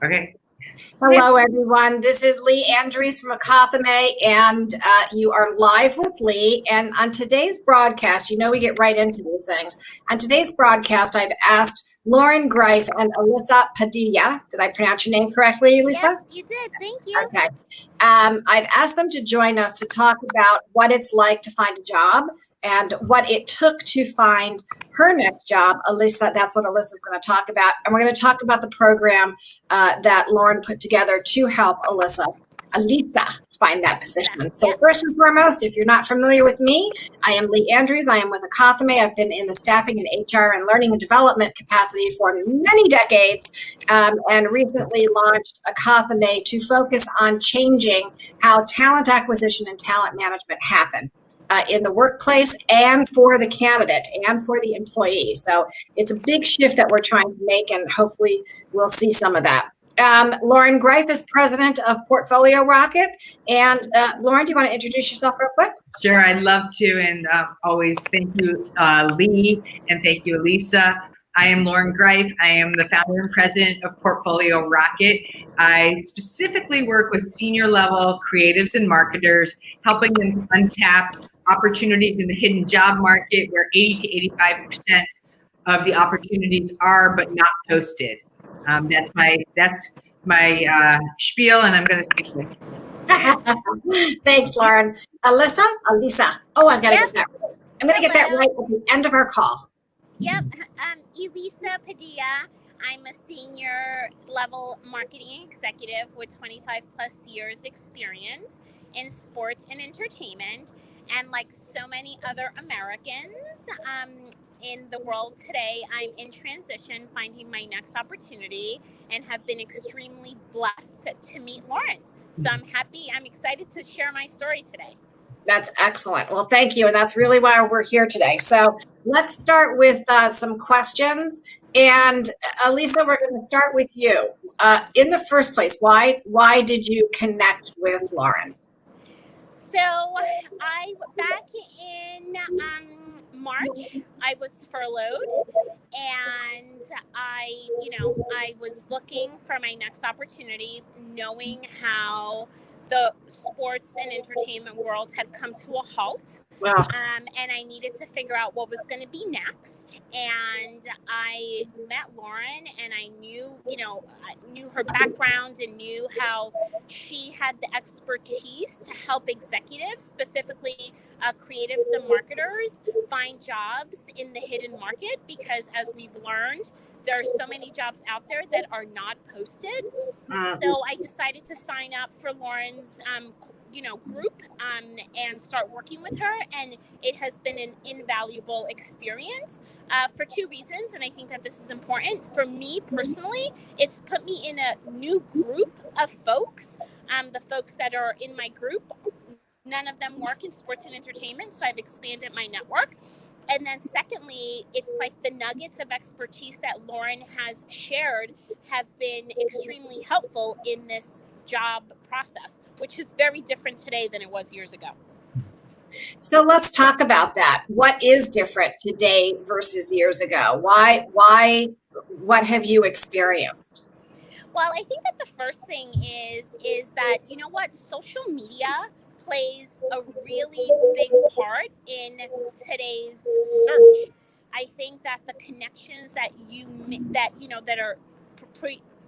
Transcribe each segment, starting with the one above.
Okay. Hello, everyone. This is Lee Andrese from Akathame, and you are live with Lee. And on today's broadcast, we get right into these things. On today's broadcast, I've asked Loren Greiff and Elisa Padilla. Did I pronounce your name correctly, Lisa? Yes, you did. Thank you. Okay. I've asked them to join us to talk about what it's like to find a job and what it took to find her next job. Elisa, that's what Elisa's going to talk about. And we're going to talk about the program that Loren put together to help Elisa find that position. So first and foremost, if you're not familiar with me, I am Lee Andrese. I am with Akathame. I've been in the staffing and HR and learning and development capacity for many decades, and recently launched Akathame to focus on changing how talent acquisition and talent management happen in the workplace and for the candidate and for the employee. So it's a big shift that we're trying to make, and hopefully we'll see some of that. Loren Greiff is president of Portfolio Rocket. And Loren, do you want to introduce yourself real quick? Sure, I'd love to. And always thank you, Lee, and thank you, Elisa. I am Loren Greiff. I am the founder and president of Portfolio Rocket. I specifically work with senior level creatives and marketers, helping them untap opportunities in the hidden job market where 80 to 85% of the opportunities are but not posted. That's my spiel, and I'm going to stick with it. Thanks, Loren. Elisa. Oh, I've got to get that right. I'm going to get that right at the end of our call. Yep. Elisa Padilla. I'm a senior level marketing executive with 25 plus years experience in sport and entertainment. And like so many other Americans in the world today, I'm in transition, finding my next opportunity, and have been extremely blessed to meet Loren. So I'm excited to share my story today. That's excellent. Well, thank you. And that's really why we're here today. So let's start with some questions. And Elisa, we're going to start with you. In the first place, why did you connect with Loren? So back in March, I was furloughed, and I was looking for my next opportunity, knowing how the sports and entertainment world had come to a halt. Wow. And I needed to figure out what was going to be next. And I met Loren, and I knew her background and knew how she had the expertise to help executives, specifically creatives and marketers, find jobs in the hidden market, because as we've learned, there are so many jobs out there that are not posted. So I decided to sign up for Loren's group and start working with her. And it has been an invaluable experience for two reasons. And I think that this is important. For me personally, it's put me in a new group of folks. The folks that are in my group, none of them work in sports and entertainment. So I've expanded my network. And then secondly, it's like the nuggets of expertise that Loren has shared have been extremely helpful in this job process, which is very different today than it was years ago. So let's talk about that. What is different today versus years ago? Why, what have you experienced? Well, I think that the first thing is that, social media plays a really big part in today's search. I think that the connections that are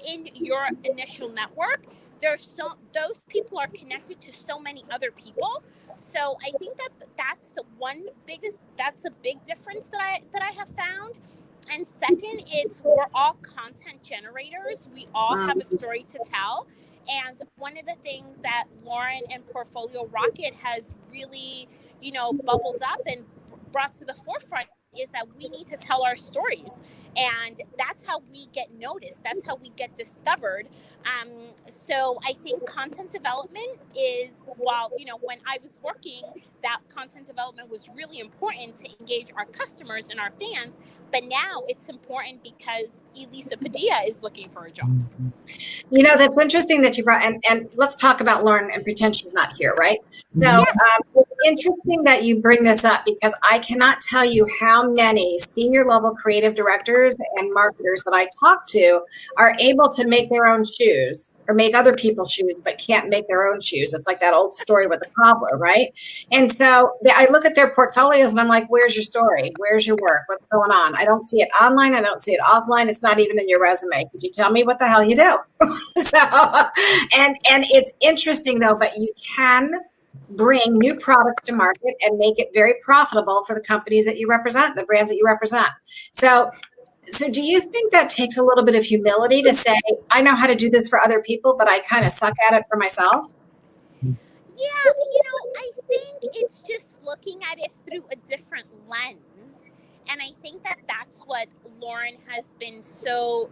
in your initial network, those people are connected to so many other people. So I think that's a big difference that I have found. And second, we're all content generators. We all have a story to tell. And one of the things that Loren and Portfolio Rocket has really, bubbled up and brought to the forefront is that we need to tell our stories. And that's how we get noticed. That's how we get discovered. So I think content development is, when I was working, that content development was really important to engage our customers and our fans. But now it's important because Elisa Padilla is looking for a job. That's interesting that you brought, and let's talk about Loren and pretend she's not here, right? So interesting that you bring this up because I cannot tell you how many senior level creative directors and marketers that I talk to are able to make their own shoes or make other people's shoes, but can't make their own shoes. It's like that old story with the cobbler, right? And so I look at their portfolios and I'm like, where's your story? Where's your work? What's going on? I don't see it online. I don't see it offline. It's not even in your resume. Could you tell me what the hell you do? So, and it's interesting though, but you can bring new products to market and make it very profitable for the companies that you represent, the brands that you represent. So do you think that takes a little bit of humility to say, I know how to do this for other people, but I kind of suck at it for myself? Yeah, I think it's just looking at it through a different lens. And I think that that's what Loren has been so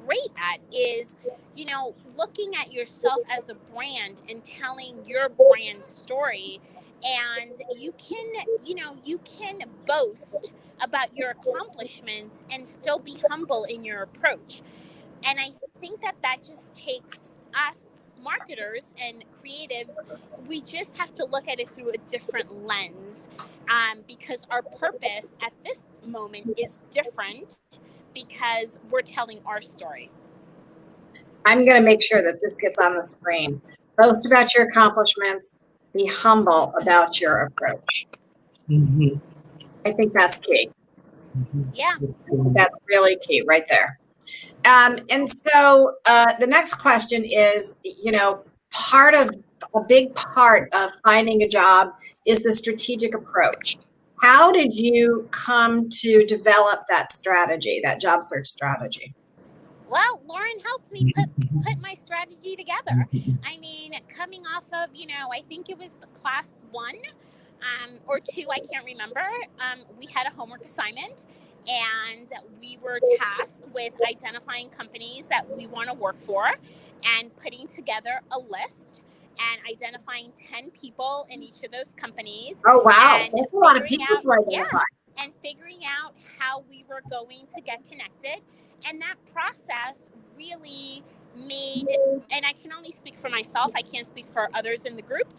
great at is, looking at yourself as a brand and telling your brand story. And you can boast about your accomplishments and still be humble in your approach. And I think that just takes us marketers and creatives, we just have to look at it through a different lens, because our purpose at this moment is different because we're telling our story. I'm going to make sure that this gets on the screen. Boast about your accomplishments. Be humble about your approach. Mm-hmm. I think that's key. Mm-hmm. Yeah. That's really key right there. And so the next question is, a big part of finding a job is the strategic approach. How did you come to develop that strategy, that job search strategy? Well, Loren helped me put my strategy together. I mean, coming off of, I think it was class 1 or 2, I can't remember. We had a homework assignment and we were tasked with identifying companies that we want to work for and putting together a list and identifying 10 people in each of those companies. Oh, wow. And that's a lot of people to identify. And figuring out how we were going to get connected. And that process really made, and I can only speak for myself, I can't speak for others in the group.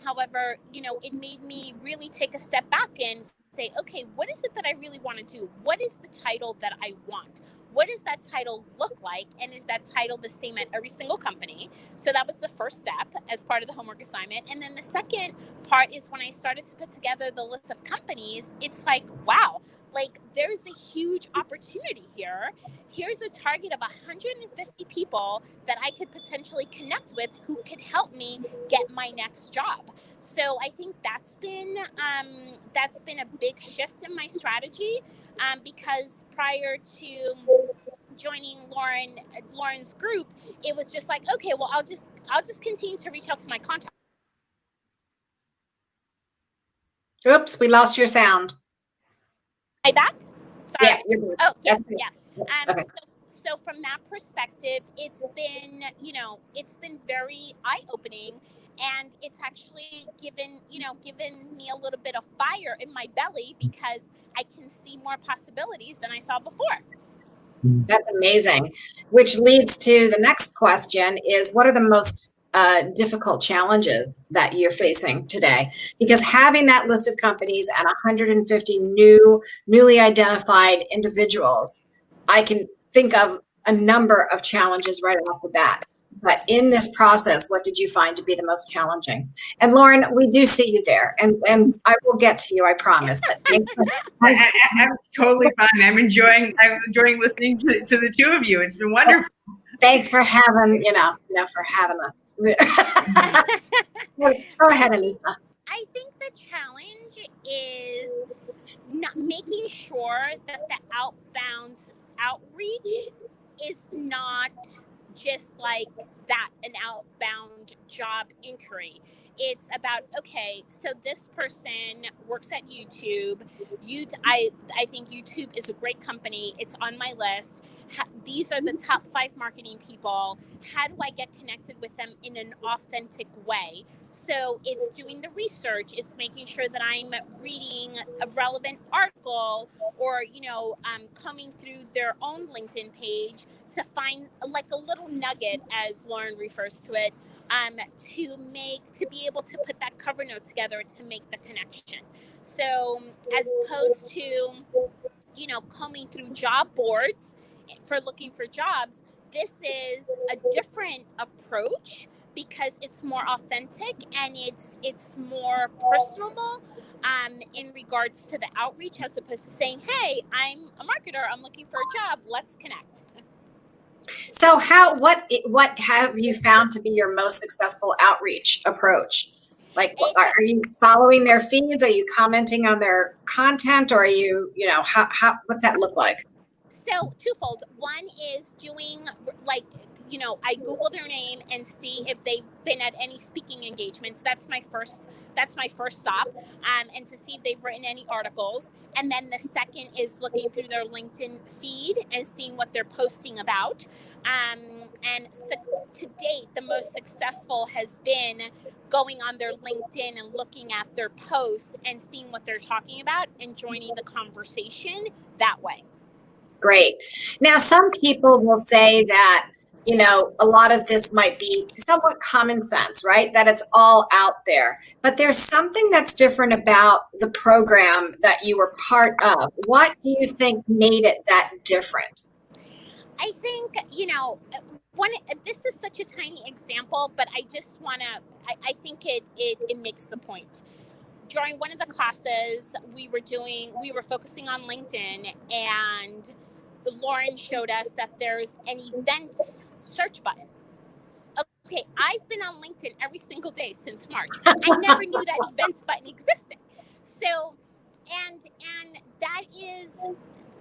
However, it made me really take a step back and say, okay, what is it that I really want to do? What is the title that I want? What does that title look like? And is that title the same at every single company? So that was the first step as part of the homework assignment. And then the second part is when I started to put together the list of companies, it's like, wow, like there's a huge opportunity here. Here's a target of 150 people that I could potentially connect with who could help me get my next job. So I think that's been a big shift in my strategy, because prior to joining Loren's group, it was just like, okay, well, I'll just continue to reach out to my contacts. Oops, we lost your sound. Am I back? Sorry. Yeah, you're good. Oh, yeah, That's yeah. Okay. So from that perspective, it's been very eye-opening, and it's actually given me a little bit of fire in my belly because I can see more possibilities than I saw before. That's amazing. Which leads to the next question is, what are the most difficult challenges that you're facing today? Because having that list of companies and 150 newly identified individuals, I can think of a number of challenges right off the bat. But in this process, what did you find to be the most challenging? And Loren, we do see you there, and I will get to you, I promise. I'm totally fine. I'm enjoying listening to the two of you. It's been wonderful. Thanks for having us. Go ahead, Elisa. I think the challenge is not making sure that the outbound outreach is not just like that, an outbound job inquiry. It's about, okay, so this person works at YouTube. I think YouTube is a great company. It's on my list. These are the top 5 marketing people. How do I get connected with them in an authentic way? So it's doing the research. It's making sure that I'm reading a relevant article or, coming through their own LinkedIn page to find like a little nugget, as Loren refers to it, to be able to put that cover note together to make the connection. So as opposed to, combing through job boards for looking for jobs, this is a different approach because it's more authentic and it's more personable in regards to the outreach, as opposed to saying, hey, I'm a marketer, I'm looking for a job, let's connect. So what have you found to be your most successful outreach approach? Like, are you following their feeds? Are you commenting on their content? Or are you, what's that look like? So twofold. One is doing I Google their name and see if they've been at any speaking engagements. That's my first stop, and to see if they've written any articles. And then the second is looking through their LinkedIn feed and seeing what they're posting about. And to date, the most successful has been going on their LinkedIn and looking at their posts and seeing what they're talking about and joining the conversation that way. Great. Now, some people will say that, a lot of this might be somewhat common sense, right? That it's all out there. But there's something that's different about the program that you were part of. What do you think made it that different? I think, this is such a tiny example, but I just want to, I think it makes the point. During one of the classes we were focusing on LinkedIn, and Loren showed us that there's an events search button. Okay, I've been on LinkedIn every single day since March. I never knew that events button existed. So, and that is,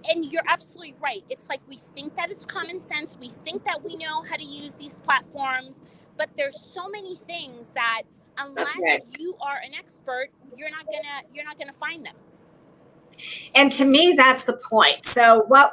and you're absolutely right. It's like we think that it's common sense. We think that we know how to use these platforms, but there's so many things that unless you are an expert, you're not gonna find them. And to me, that's the point. So what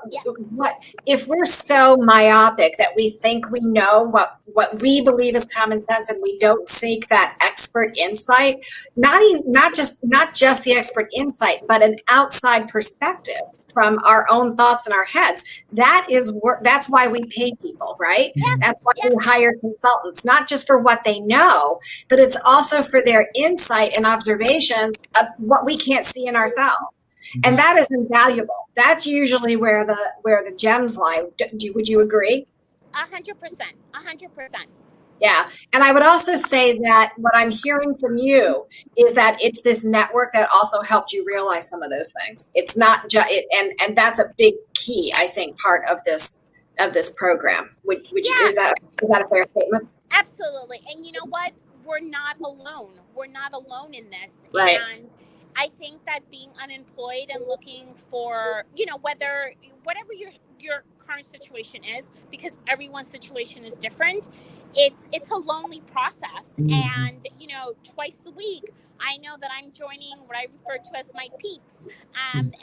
if we're so myopic that we think we know what we believe is common sense, and we don't seek that expert insight, not just the expert insight, but an outside perspective from our own thoughts in our heads. That's why we pay people, right? Yeah. That's why we hire consultants, not just for what they know, but it's also for their insight and observation of what we can't see in ourselves. And that is invaluable. That's usually where the gems lie. Would you agree? 100%. Yeah. And I would also say that what I'm hearing from you is that it's this network that also helped you realize some of those things. It's not just, and that's a big key, I think, part of this program. Is that a fair statement? Absolutely. And you know what? We're not alone. We're not alone in this. Right. And I think that being unemployed and looking for, whatever your current situation is, because everyone's situation is different, it's a lonely process. Mm-hmm. And, twice a week, I know that I'm joining what I refer to as my peeps. And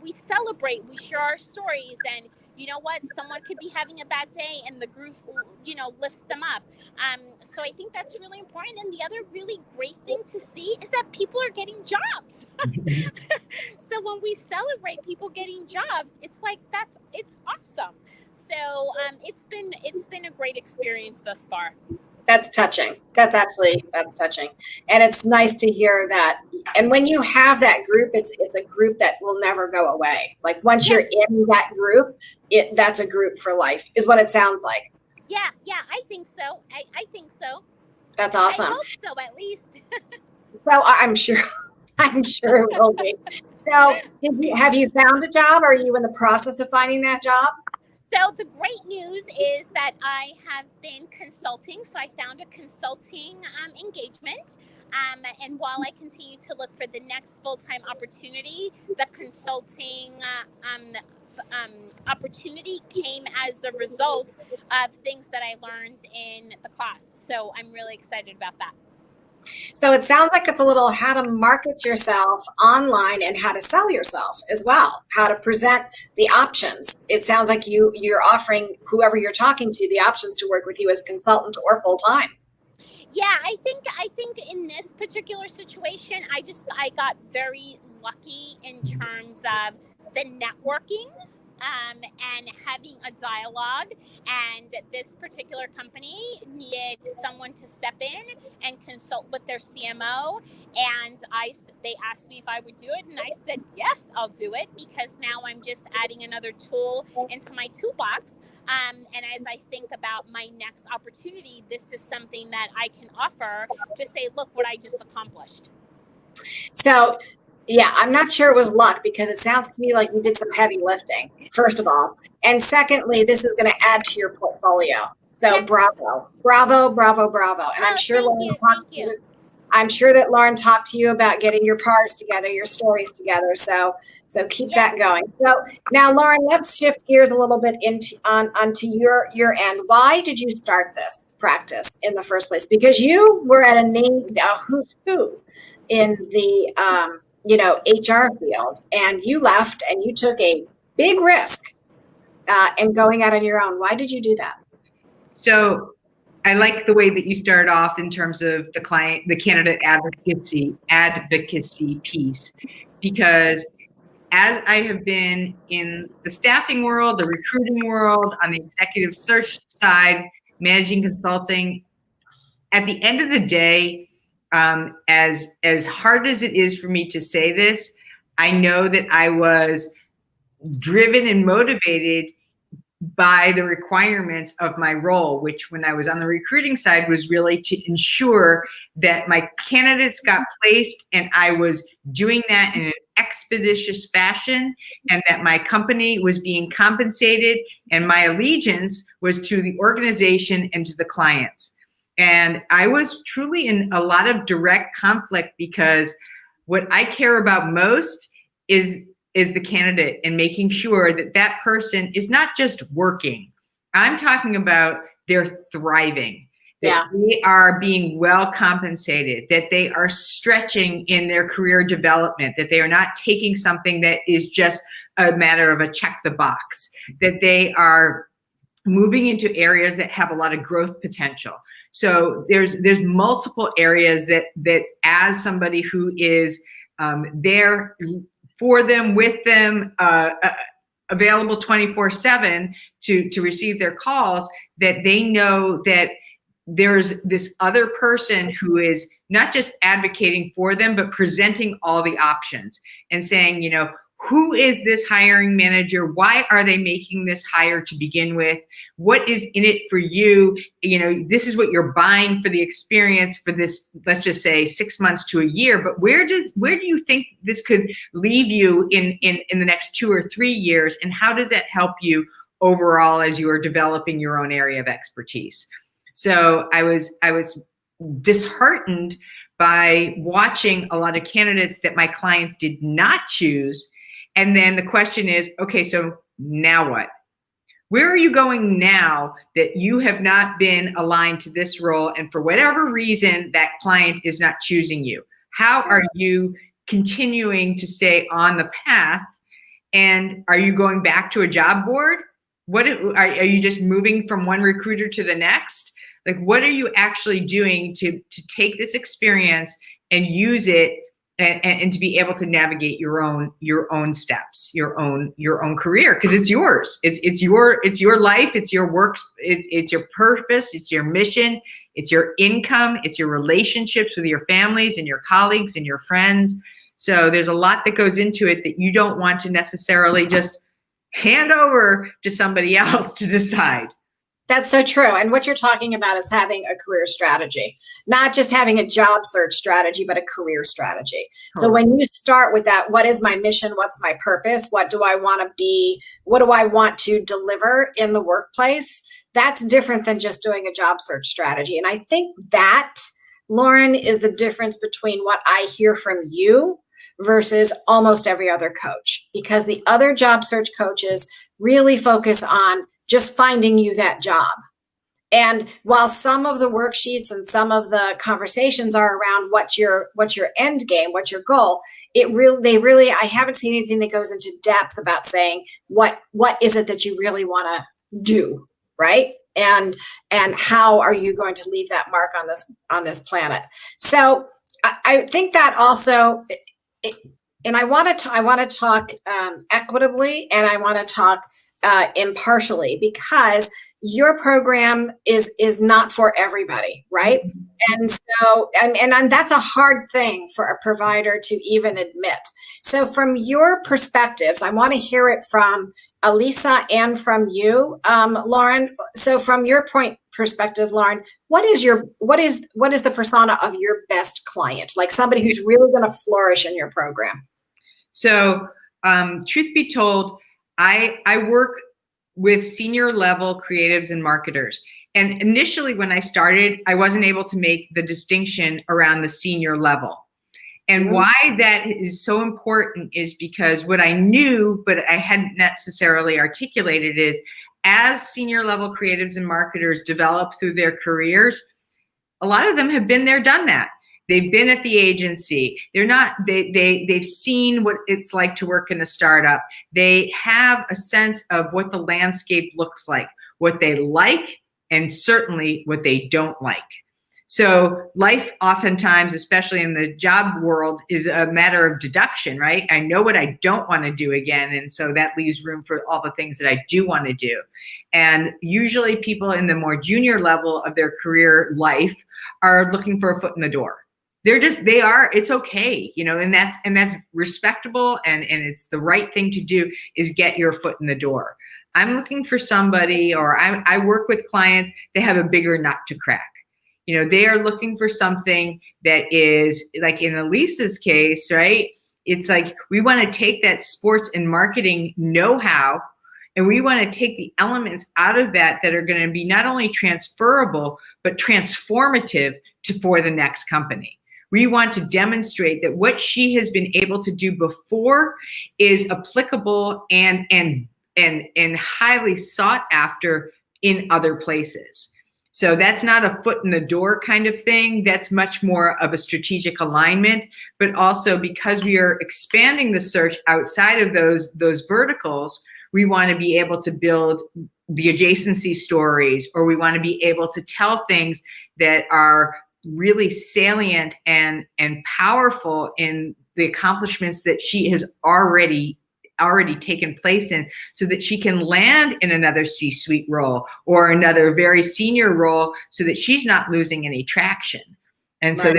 we celebrate, we share our stories, and you know what? Someone could be having a bad day and the group, lifts them up. So I think that's really important. And the other really great thing to see is that people are getting jobs. So when we celebrate people getting jobs, it's like, it's awesome. So it's been a great experience thus far. That's touching. That's touching. And it's nice to hear that. And when you have that group, it's a group that will never go away. Like once you're in that group, that's a group for life, is what it sounds like. Yeah, I think so. I think so. That's awesome. I hope so, at least. So I'm sure it will be. So have you found a job? Are you in the process of finding that job? So the great news is that I have been consulting. So I found a consulting engagement. And while I continue to look for the next full-time opportunity, the consulting opportunity came as a result of things that I learned in the class. So I'm really excited about that. So it sounds like it's a little how to market yourself online and how to sell yourself as well, how to present the options. It sounds like you're offering whoever you're talking to the options to work with you as a consultant or full time. Yeah, I think in this particular situation, I got very lucky in terms of the networking and having a dialogue. And this particular company needed someone to step in and consult with their CMO. And they asked me if I would do it. And I said, yes, I'll do it, because now I'm just adding another tool into my toolbox. And as I think about my next opportunity, this is something that I can offer to say, look what I just accomplished. So, yeah, I'm not sure it was luck, because it sounds to me like you did some heavy lifting, first of all. And secondly, this is going to add to your portfolio. So bravo, bravo, bravo, bravo. And I'm sure I'm sure that Loren talked to you about getting your parts together, your stories together. So keep that going. So now, Loren, let's shift gears a little bit onto your end. Why did you start this practice in the first place? Because you were at a who's who in the HR field, and you left and you took a big risk in going out on your own. Why did you do that? So I like the way that you started off in terms of the candidate advocacy piece, because as I have been in the staffing world, the recruiting world, on the executive search side, managing consulting, at the end of the day, as hard as it is for me to say this, I know that I was driven and motivated by the requirements of my role, which when I was on the recruiting side was really to ensure that my candidates got placed, and I was doing that in an expeditious fashion, and that my company was being compensated, and my allegiance was to the organization and to the clients. And I was truly in a lot of direct conflict, because what I care about most is the candidate, and making sure that that person is not just working. I'm talking about they're thriving, that they are being well compensated, that they are stretching in their career development, that they are not taking something that is just a matter of a check the box, that they are moving into areas that have a lot of growth potential. So there's multiple areas that as somebody who is there for them, with them, available 24/7 to receive their calls, that they know that there's this other person who is not just advocating for them, but presenting all the options and saying, who is this hiring manager? Why are they making this hire to begin with? What is in it for you? This is what you're buying for the experience for this, let's just say 6 months to a year, but where do you think this could leave you in the next 2 or 3 years? And how does that help you overall as you are developing your own area of expertise? So I was disheartened by watching a lot of candidates that my clients did not choose. And then the question is, okay, so now what? Where are you going now that you have not been aligned to this role, and for whatever reason that client is not choosing you? How are you continuing to stay on the path? And are you going back to a job board? What are you just moving from one recruiter to the next? Like, what are you actually doing to take this experience and use it and to be able to navigate your own steps, your own career? Because it's yours. It's your life, it's your work, it's your purpose, it's your mission, it's your income, it's your relationships with your families and your colleagues and your friends. So there's a lot that goes into it that you don't want to necessarily just hand over to somebody else to decide. That's so true. And what you're talking about is having a career strategy, not just having a job search strategy, but a career strategy. So when you start with that, what is my mission? What's my purpose? What do I want to be? What do I want to deliver in the workplace? That's different than just doing a job search strategy. And I think that, Loren, is the difference between what I hear from you versus almost every other coach, because the other job search coaches really focus on just finding you that job. And while some of the worksheets and some of the conversations are around what's your end game, what's your goal, I haven't seen anything that goes into depth about saying what is it that you really want to do, right? And how are you going to leave that mark on this planet? So I think that also And I want to talk equitably, and I want to talk impartially, because your program is not for everybody, right? And so, and that's a hard thing for a provider to even admit. So from your perspectives, I want to hear it from Elisa and from you, Loren. So from your perspective, Loren, what is the persona of your best client? Like somebody who's really going to flourish in your program? So, truth be told, I work with senior level creatives and marketers. And initially when I started, I wasn't able to make the distinction around the senior level. And why that is so important is because what I knew, but I hadn't necessarily articulated, is as senior level creatives and marketers develop through their careers, a lot of them have been there, done that. They've been at the agency. They've seen what it's like to work in a startup. They have a sense of what the landscape looks like, what they like, and certainly what they don't like. So life oftentimes, especially in the job world, is a matter of deduction, right? I know what I don't want to do again. And so that leaves room for all the things that I do want to do. And usually people in the more junior level of their career life are looking for a foot in the door. It's okay, and that's respectable, and it's the right thing to do, is get your foot in the door. I'm looking for somebody, or I work with clients that have a bigger nut to crack. They are looking for something that is, like in Elisa's case, right? It's like, we want to take that sports and marketing know-how, and we want to take the elements out of that are going to be not only transferable, but transformative for the next company. We want to demonstrate that what she has been able to do before is applicable and highly sought after in other places. So that's not a foot in the door kind of thing. That's much more of a strategic alignment, but also because we are expanding the search outside of those verticals, we want to be able to build the adjacency stories, or we want to be able to tell things that are really salient and powerful in the accomplishments that she has already taken place in, so that she can land in another C-suite role or another very senior role, so that she's not losing any traction. And so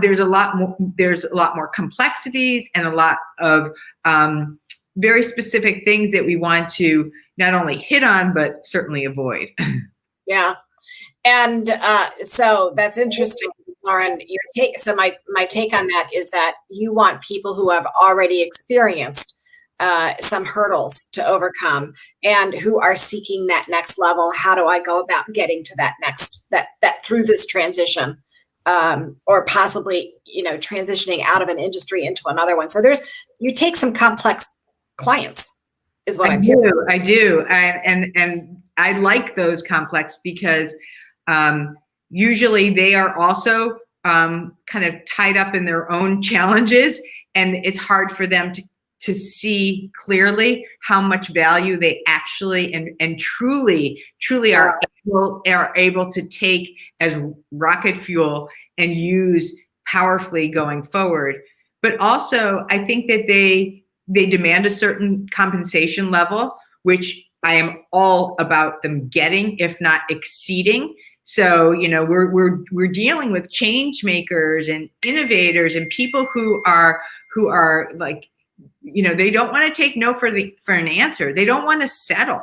there's a lot more complexities and a lot of very specific things that we want to not only hit on, but certainly avoid. Yeah. And so that's interesting, Loren. Your take. So my take on that is that you want people who have already experienced some hurdles to overcome, and who are seeking that next level. How do I go about getting to that next, that through this transition, or possibly, transitioning out of an industry into another one. So you take some complex clients, is what I'm hearing. I do. And I like those complex because usually they are also kind of tied up in their own challenges, and it's hard for them to see clearly how much value they actually and truly are able to take as rocket fuel and use powerfully going forward. But also, I think that they demand a certain compensation level, which I am all about them getting, if not exceeding. So, we're dealing with change makers and innovators and people who are like, they don't want to take no for an answer. They don't want to settle.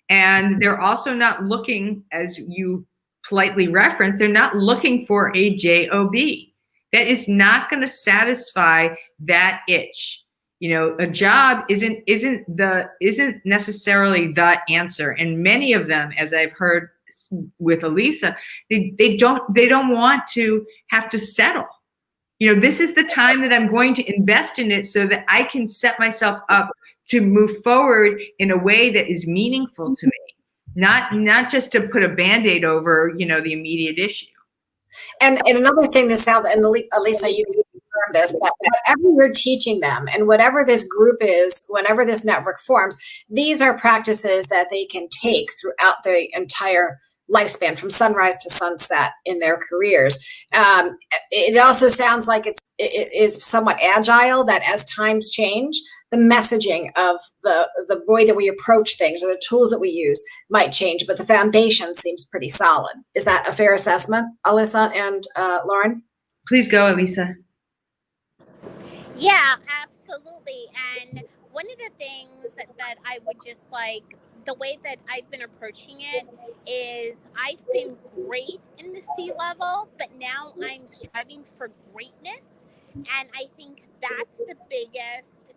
And they're also not looking, as you politely referenced, they're not looking for a job. That is not going to satisfy that itch. A job isn't necessarily the answer. And many of them, as I've heard with Elisa, they don't want to have to settle. This is the time that I'm going to invest in it so that I can set myself up to move forward in a way that is meaningful to me, not just to put a Band-Aid over, the immediate issue. And another thing that sounds, and Elisa, you can confirm this, that whatever you're teaching them and whatever this group is, whenever this network forms, these are practices that they can take throughout the entire lifespan from sunrise to sunset in their careers. It also sounds like it is somewhat agile, that as times change, the messaging of the way that we approach things or the tools that we use might change, but the foundation seems pretty solid. Is that a fair assessment, Alyssa and Loren? Please go, Elisa. Yeah, absolutely. And one of the things that I would just like, the way that I've been approaching it is I've been great in the C-level, but now I'm striving for greatness. And I think that's the biggest,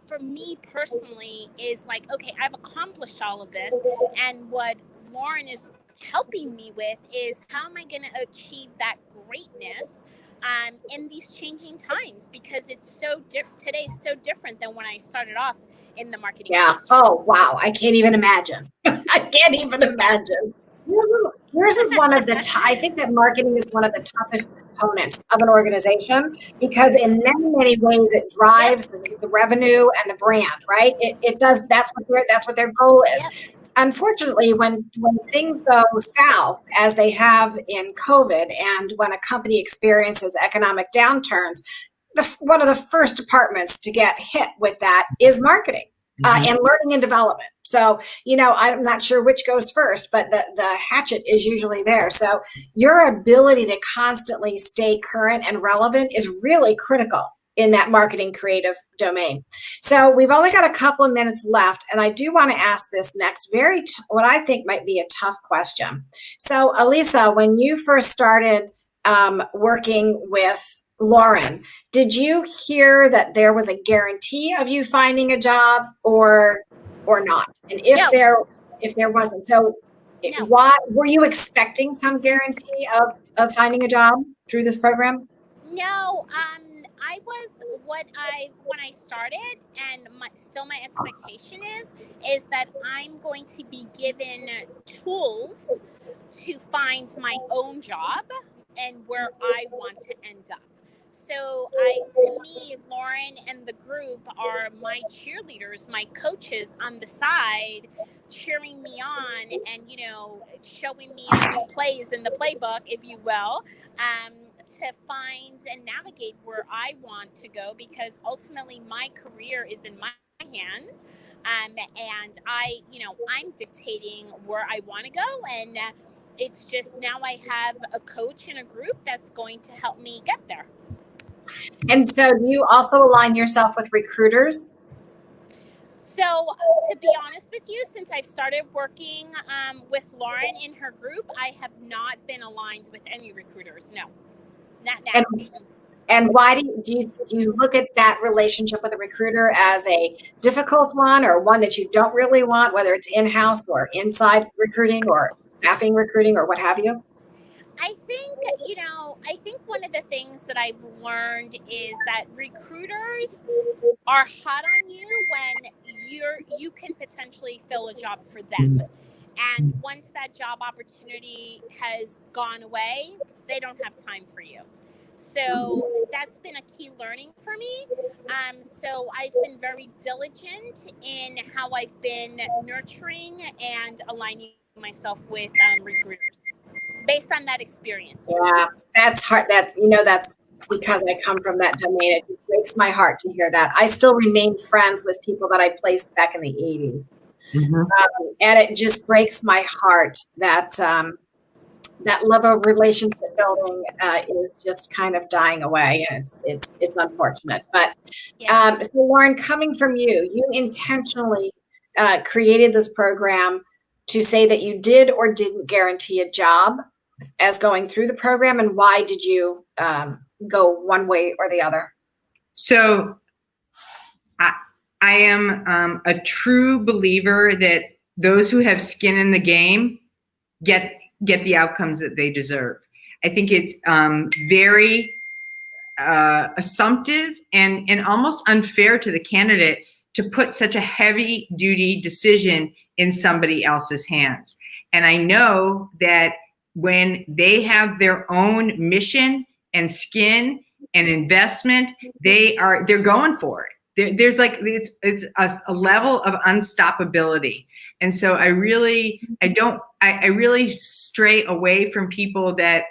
for me personally, is like, okay, I've accomplished all of this. And what Loren is helping me with is how am I going to achieve that greatness in these changing times, because it's today's so different than when I started off in the marketing industry. Oh, wow. I can't even imagine. I can't even imagine. Yours is one of the, I think that marketing is one of the toughest components of an organization, because in many, many ways it drives the revenue and the brand, right? It does. That's what their goal is. Yep. Unfortunately, when things go south, as they have in COVID, and when a company experiences economic downturns, one of the first departments to get hit with that is marketing. And learning and development. So, I'm not sure which goes first, but the hatchet is usually there. So your ability to constantly stay current and relevant is really critical in that marketing creative domain. So we've only got a couple of minutes left, and I do want to ask this next what I think might be a tough question. So Elisa, when you first started working with Loren, did you hear that there was a guarantee of you finding a job or not? And if there wasn't, so why were you expecting some guarantee of finding a job through this program? No, I was when I started, and still my expectation is that I'm going to be given tools to find my own job and where I want to end up. So to me, Loren and the group are my cheerleaders, my coaches on the side, cheering me on and, showing me new plays in the playbook, if you will, to find and navigate where I want to go, because ultimately my career is in my hands. And I'm dictating where I want to go. And it's just now I have a coach and a group that's going to help me get there. And so do you also align yourself with recruiters? So to be honest with you, since I've started working with Loren in her group, I have not been aligned with any recruiters. No, not now. And why do you look at that relationship with a recruiter as a difficult one, or one that you don't really want, whether it's in-house or inside recruiting or staffing recruiting or what have you? I think one of the things that I've learned is that recruiters are hot on you when you can potentially fill a job for them. And once that job opportunity has gone away, they don't have time for you. So that's been a key learning for me. So I've been very diligent in how I've been nurturing and aligning myself with recruiters based on that experience. Yeah, that's hard. That's because I come from that domain. It just breaks my heart to hear that. I still remain friends with people that I placed back in the 80s. And it just breaks my heart that that level of relationship building is just kind of dying away, and it's unfortunate. But so Loren, coming from you intentionally created this program to say that you did or didn't guarantee a job as going through the program, and why did you go one way or the other? So I am a true believer that those who have skin in the game get the outcomes that they deserve. I think it's very assumptive and almost unfair to the candidate to put such a heavy duty decision in somebody else's hands. And I know that when they have their own mission and skin and investment, they're going for it. there's like, it's a level of unstoppability. And so I really stray away from people that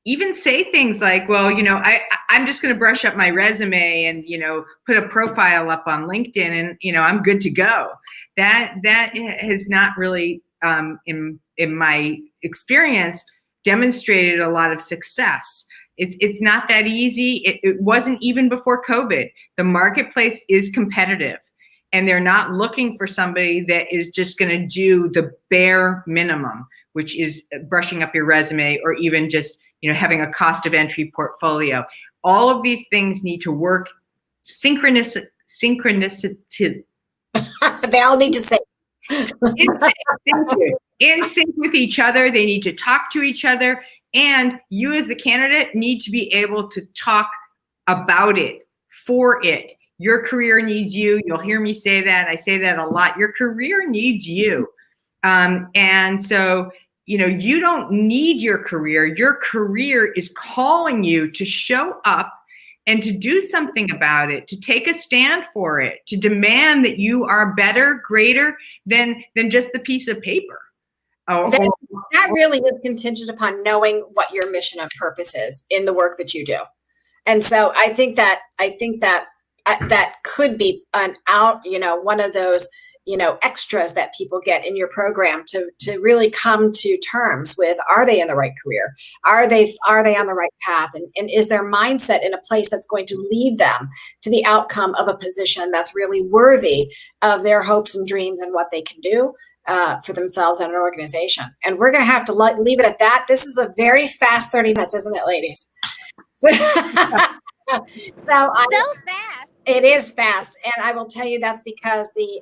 even say things like, well, I'm just going to brush up my resume and, put a profile up on LinkedIn and, I'm good to go. That has not really, in my experience, demonstrated a lot of success. It's not that easy. It wasn't even before COVID. The marketplace is competitive, and they're not looking for somebody that is just going to do the bare minimum, which is brushing up your resume or even just, having a cost of entry portfolio. All of these things need to work synchronicity. They all need to say. In sync with each other. They need to talk to each other. And you as the candidate need to be able to talk about it, for it. Your career needs you. You'll hear me say that. I say that a lot. Your career needs you. And so, you don't need your career. Your career is calling you to show up and to do something about it, to take a stand for it, to demand that you are better, greater than just the piece of paper. That really is contingent upon knowing what your mission and purpose is in the work that you do. And so I think that that could be one of those, extras that people get in your program to really come to terms with, are they in the right career? Are they on the right path? And is their mindset in a place that's going to lead them to the outcome of a position that's really worthy of their hopes and dreams and what they can do for themselves and an organization? And we're going to have to leave it at that. This is a very fast 30 minutes, isn't it, ladies? So fast. It is fast, and I will tell you that's because the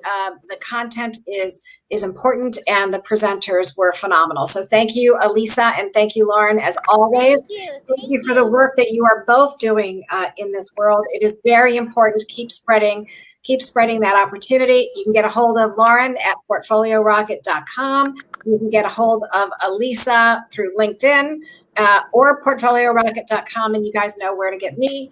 content is important, and the presenters were phenomenal. So thank you, Elisa, and thank you, Loren, as always. Thank you for the work that you are both doing in this world. It is very important to keep spreading that opportunity. You can get a hold of Loren at portfoliorocket.com. You can get a hold of Elisa through LinkedIn. Or portfoliorocket.com, and you guys know where to get me,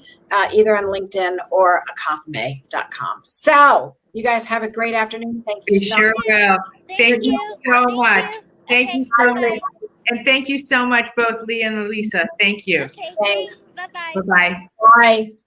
either on LinkedIn or akathame.com. So you guys have a great afternoon. Thank you so much. Will. Thank you so much. Thank you so much. And thank you so much, both Lee and Elisa. Thank you. Okay, thanks. Bye-bye. Bye-bye. Bye.